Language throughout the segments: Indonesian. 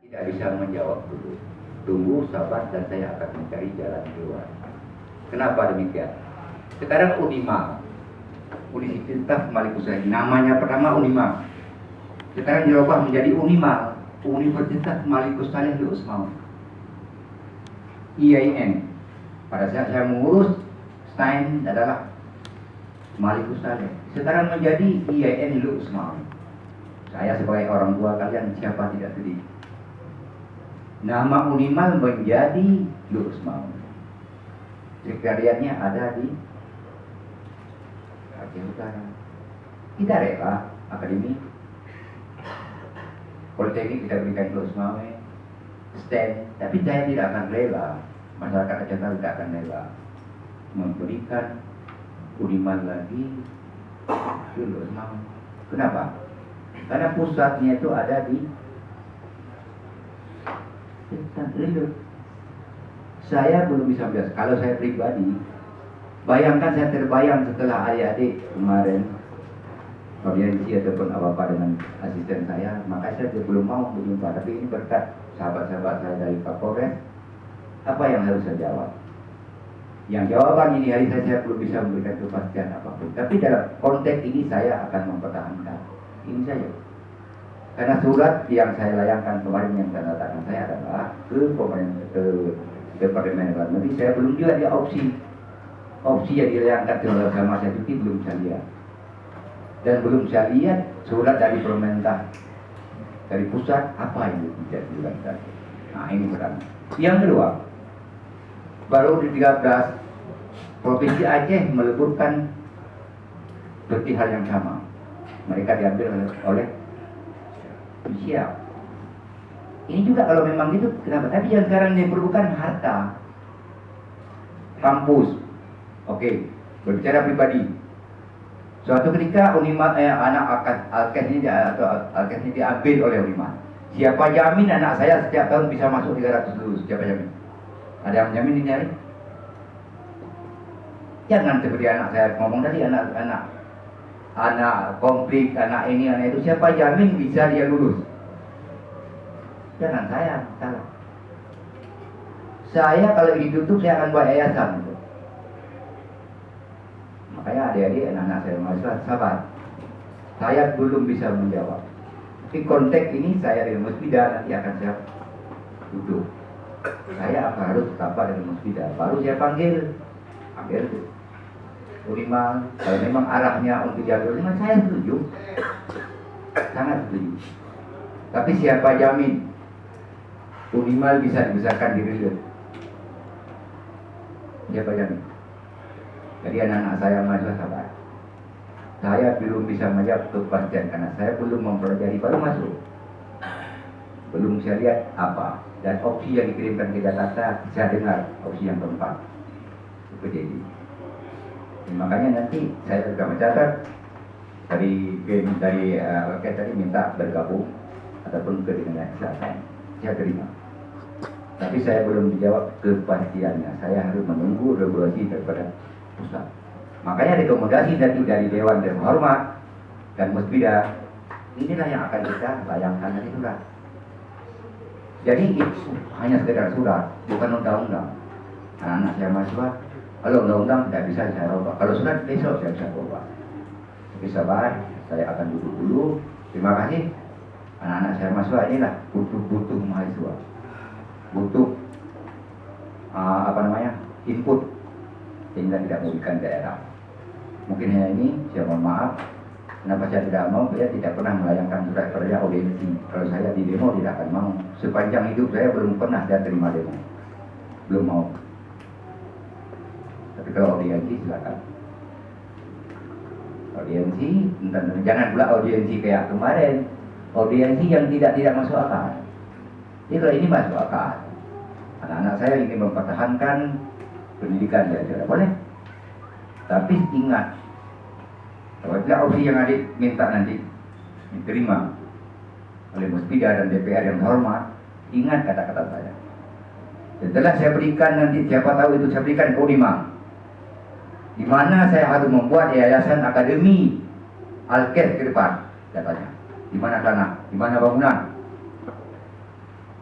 Tidak bisa menjawab dulu. Tunggu, sabar, dan saya akan mencari jalan keluar. Kenapa demikian? Sekarang Unima, Universitas Malikusari, namanya pertama Unima. Sekarang dirubah menjadi Unima, Universitas Malikusari Usmau. IAIN. Pada saat saya mengurus, Stein adalah Malikusari. Sekarang menjadi IAIN Usmau. Saya sebagai orang tua kalian, siapa tidak sedih? Nama Unimal menjadi Usmau. Sekretariatnya ada di Aceh Utara. Kita rela akademi Politeknik kita berikan Usmau, STEM, tapi saya tidak akan rela, masyarakat Aceh Utara tidak akan rela memberikan Unimal lagi ke Usmau. Kenapa? Karena pusatnya itu ada di saya belum bisa menjelaskan. Kalau saya pribadi, bayangkan saya terbayang setelah adik-adik kemarin audiensi ataupun apa-apa dengan asisten saya, maka saya belum mau berjumpa. Tapi ini berkat sahabat-sahabat saya dari Kapolres, apa yang harus saya jawab? Yang jawaban ini hari saya belum bisa memberikan kepastian apapun. Tapi dalam konteks ini saya akan mempertahankan. Ini saja. Karena surat yang saya layangkan kemarin yang tanda tangan saya adalah ke Departemen Luar Negeri. Saya belum juga dia opsi yang dilayangkan oleh masa cuti belum saya lihat. Dan belum saya lihat surat dari pemerintah dari pusat apa yang dilakukan. Nah ini pertama. Yang kedua, baru di 13 Provinsi Aceh meleburkan seperti hal yang sama. Mereka diambil oleh siap. Ini juga kalau memang gitu, kenapa? Tapi yang sekarang diperlukan harta kampus. Oke, berbicara pribadi. Suatu ketika anak Alkes ini diambil oleh Unimat. Siapa jamin anak saya setiap tahun bisa masuk 300 lulus? Siapa jamin? Ada yang jamin ini hari? Jangan seperti anak saya ngomong tadi, anak konflik, anak ini, anak itu, siapa jamin bisa dia lulus? Jangan saya salah. Saya kalau ditutup saya akan buat yayasan. Makanya adik-adik, anak-anak saya mahasiswa sabar. Saya belum bisa menjawab. Di konteks ini saya dari Musbida nanti akan saya duduk. Saya akan harus apa dari Musbida. Baru saya panggil itu. Unima, kalau memang arahnya untuk jalur Unima, saya setuju, sangat setuju. Tapi siapa jamin Unima bisa dibesarkan di Riau? Siapa jamin? Jadi anak-anak saya mahasiswa sabar. Saya belum bisa menjawab kepastian karena saya belum mempelajari, baru masuk. Belum saya lihat apa. Dan opsi yang dikirimkan ke Jakarta, saya dengar opsi yang keempat. Itu jadi. Makanya nanti saya juga mencatat dari tadi minta bergabung ataupun ke dengan kesehatan, saya terima. Tapi saya belum dijawab kepastiannya. Saya harus menunggu regulasi daripada pusat. Makanya rekomendasi dari Dewan Terhormat dan Musbida inilah yang akan kita bayangkan dari surat. Jadi itu hanya sekedar surat, bukan undang-undang. Anak-anak saya mahasiswa, kalau undang-undang tidak bisa saya ubah. Kalau surat besok saya bisa ubah. Tapi sabar, saya akan duduk dulu. Terima kasih. Anak-anak saya mahasiswa inilah butuh mahasiswa. Butuh input sehingga tidak merugikan daerah. Mungkin hanya ini, saya mohon maaf. Kenapa saya tidak mau? Saya tidak pernah melayangkan surat kepada audiensi. Kalau saya di demo tidak akan mau. Sepanjang hidup saya belum pernah saya terima demo. Belum mau. Tapi kalau audiensi silakan. Audiensi, jangan pula audiensi kayak kemarin. Audiensi yang tidak masuk akal. Jadi kalau ini masuk akal, anak-anak saya ingin mempertahankan pendidikan ya tidak boleh. Tapi ingat, apabila opsi yang adik minta nanti diterima oleh Musbida dan DPR yang hormat, ingat kata-kata saya. Setelah saya berikan nanti, siapa tahu itu saya berikan ke Unima, di mana saya harus membuat yayasan akademi Alkes ke depan, katanya. Di mana tanah, di mana bangunan.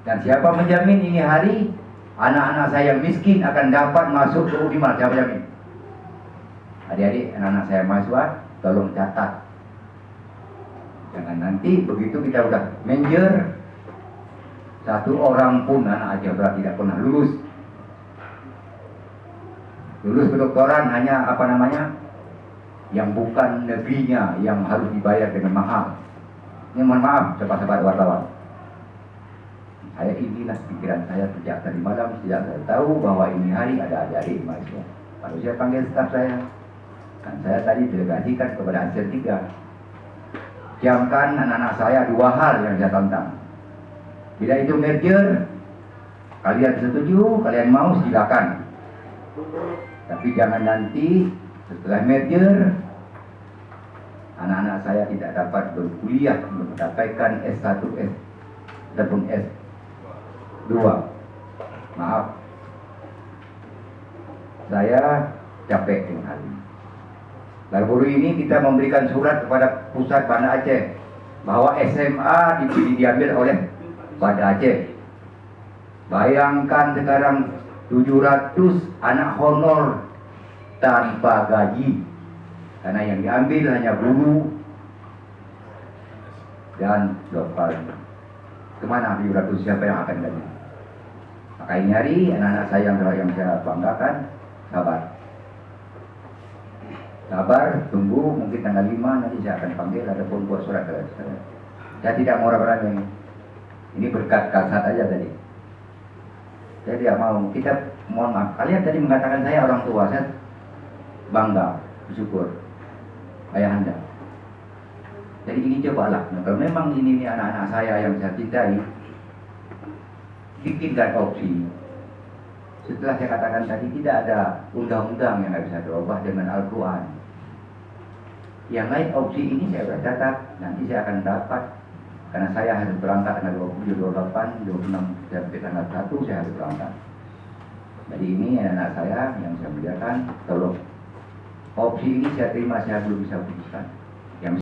Dan siapa menjamin ini hari anak-anak saya yang miskin akan dapat masuk ke Unimal? Siapa jamin? Adik-adik, anak-anak saya mahasiswa, tolong catat. Jangan nanti begitu kita udah major, satu orang pun anak algebra tidak pernah lulus. Lulus kedoktoran hanya apa namanya, yang bukan negerinya, yang harus dibayar dengan mahal. Ini mohon maaf, sahabat-sahabat wartawan. Saya inilah pikiran saya sejak tadi malam, sejak saya tahu bahwa ini hari ada adik-adik mahasiswa. Lalu saya panggil staf saya, dan saya tadi delegasikan kepada ASEAN 3. Jamkan anak-anak saya 2 hal yang saya tantang. Bila itu merger, kalian setuju, kalian mau, silakan. Tapi jangan nanti setelah merger anak-anak saya tidak dapat berkuliah untuk mendapatkan S1, S ataupun S2. Maaf, saya capek dengan hal ini. Baru-baru ini kita memberikan surat kepada Pusat Banda Aceh bahwa SMA diambil oleh Banda Aceh. Bayangkan sekarang 700 anak honor tanpa gaji, karena yang diambil hanya guru dan lokal. Kemana 700? Siapa yang akan gaji? Maka ini hari anak-anak saya yang saya banggakan, sabar, tunggu, mungkin tanggal 5 nanti saya akan panggil ataupun buat surat ke saya. Saya tidak mau rame-rame. Ini berkat kasat aja tadi. Saya tidak mau. Kita mohon maaf. Kalian tadi mengatakan saya orang tua. Saya bangga, bersyukur. Ayahanda. Jadi ini cobalah. Nah, kalau memang ini anak-anak saya yang saya cintai, bikinkan opsi. Setelah saya katakan tadi, tidak ada undang-undang yang bisa berubah dengan Al-Quran. Yang lain opsi ini saya sudah catat, nanti saya akan dapat. Karena saya harus berangkat tanggal 20, 28, 26, sampai tanggal 1 saya harus berangkat. Jadi ini anak saya yang saya muliakan, tolong. Opsi ini saya terima, saya belum bisa putuskan.